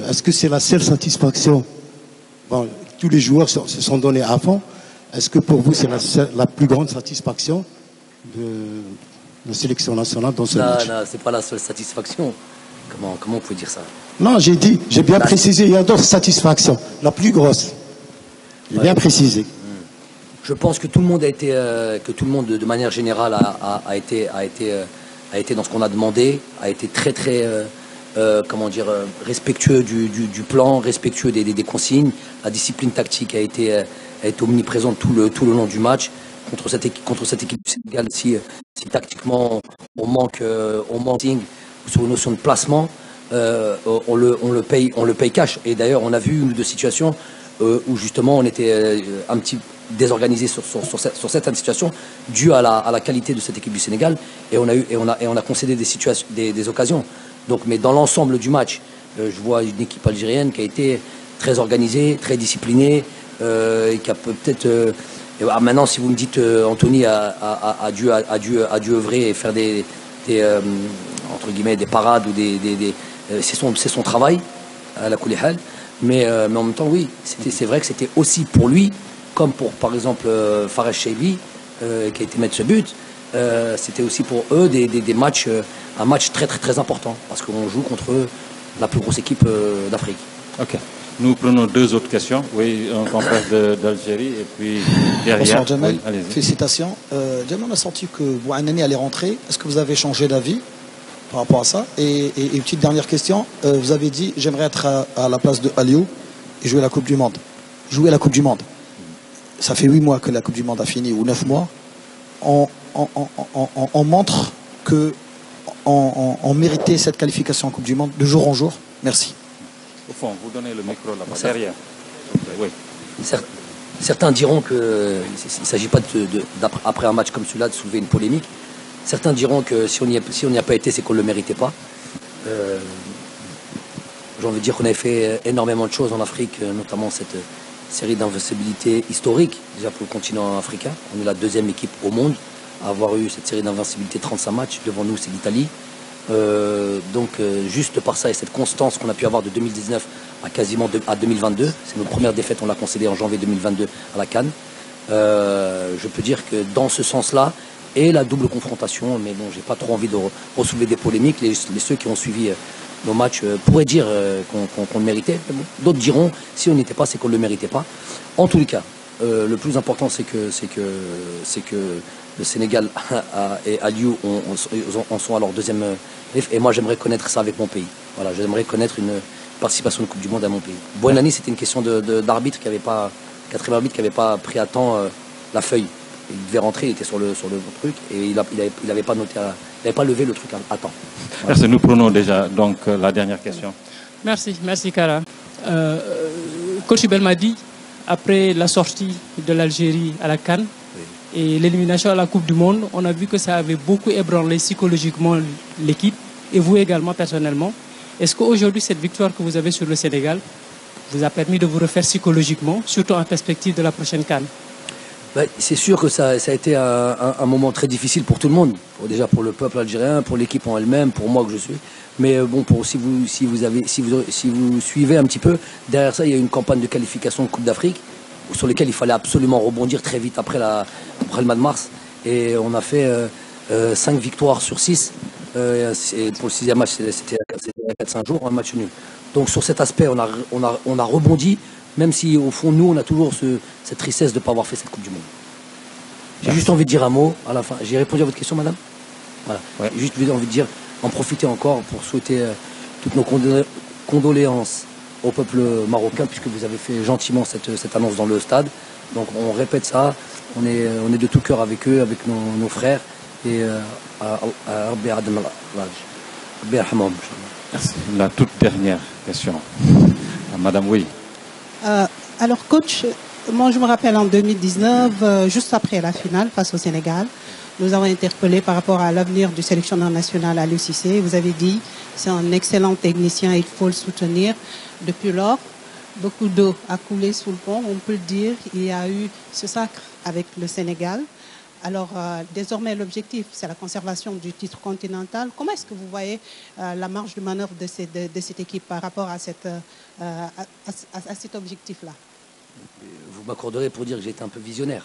est-ce que c'est la seule satisfaction? Bon, tous les joueurs se sont donnés à fond. Est-ce que pour vous, c'est la plus grande satisfaction de la sélection nationale dans ce match? Non, c'est pas la seule satisfaction. Comment on peut dire ça? Non, j'ai bien précisé, il y a d'autres satisfactions. La plus grosse. J'ai bien précisé. Je pense que tout le monde de manière générale a été dans ce qu'on a demandé, a été très respectueux du plan, respectueux des consignes. La discipline tactique a été omniprésente tout le long du match. Contre cette équipe du Sénégal, si tactiquement on manque sur une notion de placement, on le paye cash. Et d'ailleurs, on a vu une ou deux situations où justement on était un petit désorganisé sur certaines situations dues à la qualité de cette équipe du Sénégal, et on a concédé des occasions. Donc, mais dans l'ensemble du match, je vois une équipe algérienne qui a été très organisée, très disciplinée, et qui a peut-être maintenant, si vous me dites Anthony a dû œuvrer et faire des entre guillemets des parades ou c'est son travail à la Koulihal, mais en même temps oui, c'est vrai que c'était aussi pour lui, comme pour par exemple Fares Cheibi qui a été mettre ce but, c'était aussi pour eux des matchs, un match très important, parce qu'on joue contre la plus grosse équipe d'Afrique. Ok. Nous prenons deux autres questions. Oui, un confrère d'Algérie et puis derrière. Bonsoir Jamel, oui, félicitations. Jamel, on a senti que Bouhanani allait rentrer. Est-ce que vous avez changé d'avis par rapport à ça? Et une petite dernière question. Vous avez dit, j'aimerais être à la place de Aliou et jouer la Coupe du Monde. Jouer la Coupe du Monde. Ça fait 8 mois que la Coupe du Monde a fini, ou 9 mois. On montre que on méritait cette qualification en Coupe du Monde de jour en jour. Merci. Au fond, vous donnez le micro là-bas, derrière. Oui. Certains diront qu'il ne s'agit pas, après un match comme celui-là, de soulever une polémique. Certains diront que si on n'y a pas été, c'est qu'on ne le méritait pas. J'ai envie de dire qu'on avait fait énormément de choses en Afrique, notamment cette série d'invincibilité historique, déjà pour le continent africain. On est la deuxième équipe au monde à avoir eu cette série d'invincibilité, 35 matchs. Devant nous, c'est l'Italie. Donc juste par ça et cette constance qu'on a pu avoir de 2019 à quasiment à 2022, c'est notre première défaite, on l'a concédée en janvier 2022 à la CAN. Je peux dire que dans ce sens-là, et la double confrontation, mais bon, j'ai pas trop envie de ressoulever des polémiques. Ceux qui ont suivi nos matchs pourraient dire qu'on le méritait. Bon, d'autres diront, si on n'était pas, c'est qu'on ne le méritait pas. En tous les cas, le plus important, c'est que le Sénégal et Aliou en sont à leur deuxième riff. Et moi, j'aimerais connaître ça avec mon pays. Voilà, j'aimerais connaître une participation de Coupe du Monde à mon pays. Bouhanani, c'était une question d'arbitre quatrième arbitre qui n'avait pas pris à temps la feuille. Il devait rentrer, il était sur le truc et il n'avait pas noté, il n'avait pas levé le truc à temps. Voilà. Merci. Nous prenons déjà donc la dernière question. Merci Kara. Coach Belmadi, après la sortie de l'Algérie à la CAN et l'élimination à la Coupe du Monde, on a vu que ça avait beaucoup ébranlé psychologiquement l'équipe et vous également personnellement. Est-ce qu'aujourd'hui, cette victoire que vous avez sur le Sénégal vous a permis de vous refaire psychologiquement, surtout en perspective de la prochaine CAN? C'est sûr que ça a été un moment très difficile pour tout le monde. Déjà pour le peuple algérien, pour l'équipe en elle-même, pour moi que je suis. Mais bon, si vous suivez un petit peu, derrière ça, il y a eu une campagne de qualification de Coupe d'Afrique sur laquelle il fallait absolument rebondir très vite après le mois de mars. Et on a fait 5 victoires sur 6. Et pour le 6e match, c'était 4-5 jours, un match nul. Donc sur cet aspect, on a rebondi. Même si, au fond, nous, on a toujours cette tristesse de ne pas avoir fait cette Coupe du Monde. J'ai juste envie de dire un mot à la fin. J'ai répondu à votre question, madame. Voilà. Ouais. J'ai juste envie de dire, en profiter encore pour souhaiter toutes nos condoléances au peuple marocain, puisque vous avez fait gentiment cette annonce dans le stade. Donc, on répète ça. On est de tout cœur avec eux, avec nos frères. Et la toute dernière question. Madame, oui. Alors coach, moi je me rappelle en 2019, juste après la finale face au Sénégal, nous avons interpellé par rapport à l'avenir du sélectionneur national Aliou Cissé. Vous avez dit c'est un excellent technicien, il faut le soutenir. Depuis lors, beaucoup d'eau a coulé sous le pont, on peut le dire. Il y a eu ce sacre avec le Sénégal. Alors, désormais, l'objectif, c'est la conservation du titre continental. Comment est-ce que vous voyez la marge de manœuvre de cette équipe par rapport à cet objectif-là? Vous m'accorderez pour dire que j'ai été un peu visionnaire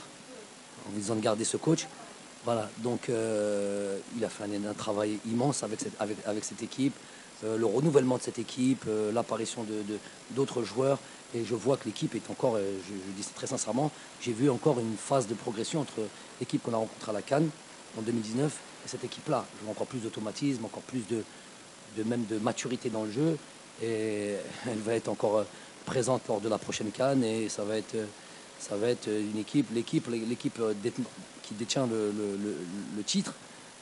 en vous disant de garder ce coach. Voilà, donc il a fait un travail immense avec cette équipe, le renouvellement de cette équipe, l'apparition d'autres joueurs. Et je vois que l'équipe est encore, je dis très sincèrement, j'ai vu encore une phase de progression entre l'équipe qu'on a rencontrée à la CAN en 2019 et cette équipe-là. Je vois encore plus d'automatisme, encore plus même de maturité dans le jeu. Et elle va être encore présente lors de la prochaine CAN et ça va être une l'équipe qui détient le titre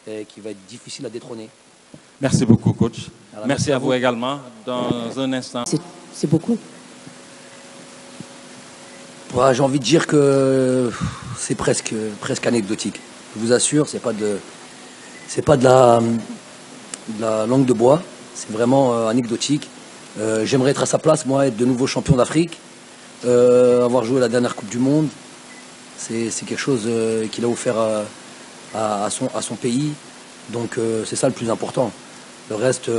et qui va être difficile à détrôner. Merci beaucoup, coach. Alors, merci à vous également. Dans un instant. C'est beaucoup. Ouais, j'ai envie de dire que c'est presque anecdotique. Je vous assure, c'est pas de la langue de bois. C'est vraiment anecdotique. J'aimerais être à sa place, moi, être de nouveau champion d'Afrique, avoir joué la dernière Coupe du Monde. C'est quelque chose qu'il a offert à son pays. Donc c'est ça le plus important. Le reste,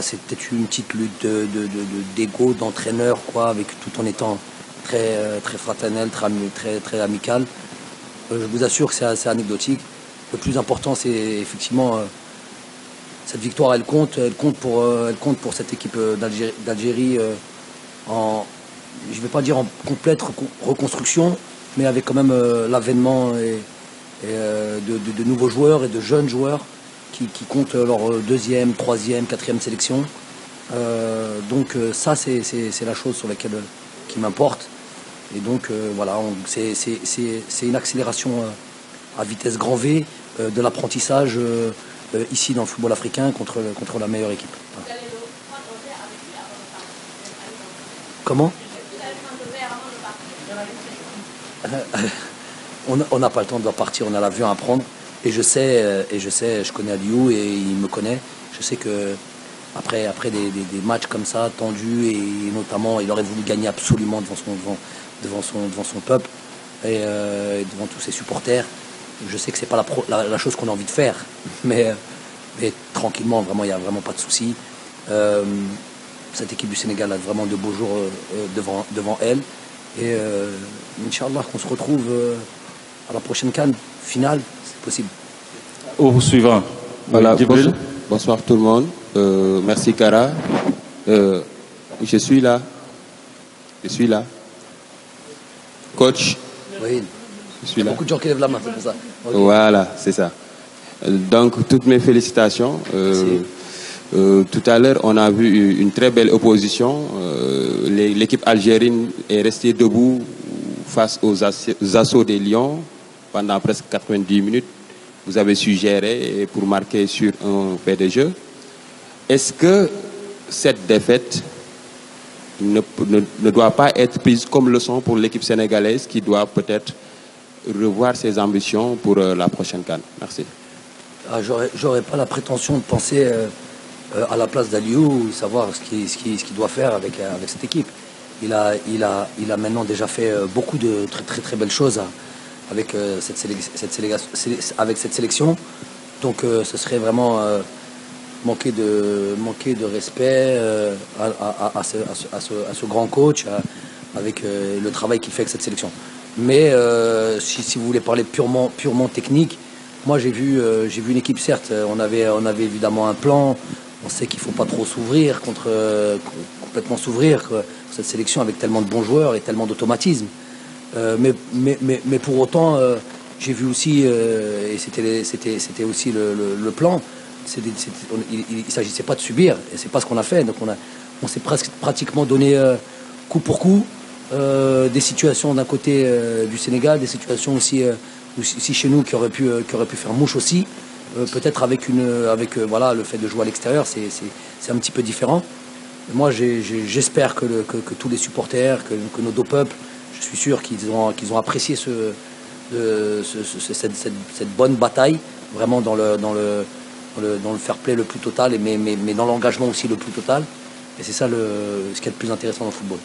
c'est peut-être une petite lutte d'ego, d'entraîneur, quoi, tout en étant très fraternel, très amical. Je vous assure que c'est anecdotique. Le plus important, c'est effectivement cette victoire. Elle compte pour cette équipe d'Algérie je ne vais pas dire en complète reconstruction, mais avec quand même l'avènement de nouveaux joueurs et de jeunes joueurs qui comptent leur deuxième, troisième, quatrième sélection. Donc ça, c'est la chose sur laquelle qui m'importe. Et donc voilà, c'est une accélération à vitesse grand V de l'apprentissage ici dans le football africain contre la meilleure équipe. Voilà. Comment? On n'a pas le temps de partir, on a l'avion à prendre. Et je sais, je connais Aliou et il me connaît. Je sais que après des matchs comme ça, tendus, et notamment il aurait voulu gagner absolument devant son peuple et devant tous ses supporters. Je sais que c'est pas la chose qu'on a envie de faire, mais tranquillement, vraiment, il n'y a vraiment pas de souci. Cette équipe du Sénégal a vraiment de beaux jours devant elle. Et Inch'Allah qu'on se retrouve à la prochaine CAN finale, c'est possible. Au suivant. Voilà, bonsoir tout le monde. Merci Kara. Je suis là. Coach. Oui. Je suis là. Il y a beaucoup de gens qui lèvent la main, c'est pour ça. Okay. Voilà, c'est ça. Donc, toutes mes félicitations. Tout à l'heure, on a vu une très belle opposition. L'équipe algérienne est restée debout face aux assauts des Lions pendant presque 90 minutes. Vous avez su gérer pour marquer sur un fait de jeu. Est-ce que cette défaite ne doit pas être prise comme leçon pour l'équipe sénégalaise qui doit peut-être revoir ses ambitions pour la prochaine CAN? Merci. J'aurais pas la prétention de penser à la place d'Aliou, savoir ce qu'il doit faire avec cette équipe. Il a maintenant déjà fait beaucoup de très belles choses avec cette sélection. Donc ce serait vraiment manquer de respect à ce grand coach avec le travail qu'il fait avec cette sélection. Mais si vous voulez parler purement technique, moi j'ai vu une équipe, certes, on avait évidemment un plan. On sait qu'il ne faut pas trop complètement s'ouvrir cette sélection avec tellement de bons joueurs et tellement d'automatisme. Mais pour autant, j'ai vu aussi, et c'était aussi le plan, il ne s'agissait pas de subir, et c'est pas ce qu'on a fait. Donc on s'est pratiquement donné coup pour coup des situations d'un côté du Sénégal, des situations aussi chez nous qui auraient pu faire mouche aussi. Peut-être avec le fait de jouer à l'extérieur, c'est un petit peu différent. Moi, j'espère que tous les supporters, que nos deux peuples, je suis sûr qu'ils ont apprécié cette bonne bataille, vraiment dans le fair play le plus total, mais dans l'engagement aussi le plus total. Et c'est ça ce qui est le plus intéressant dans le football.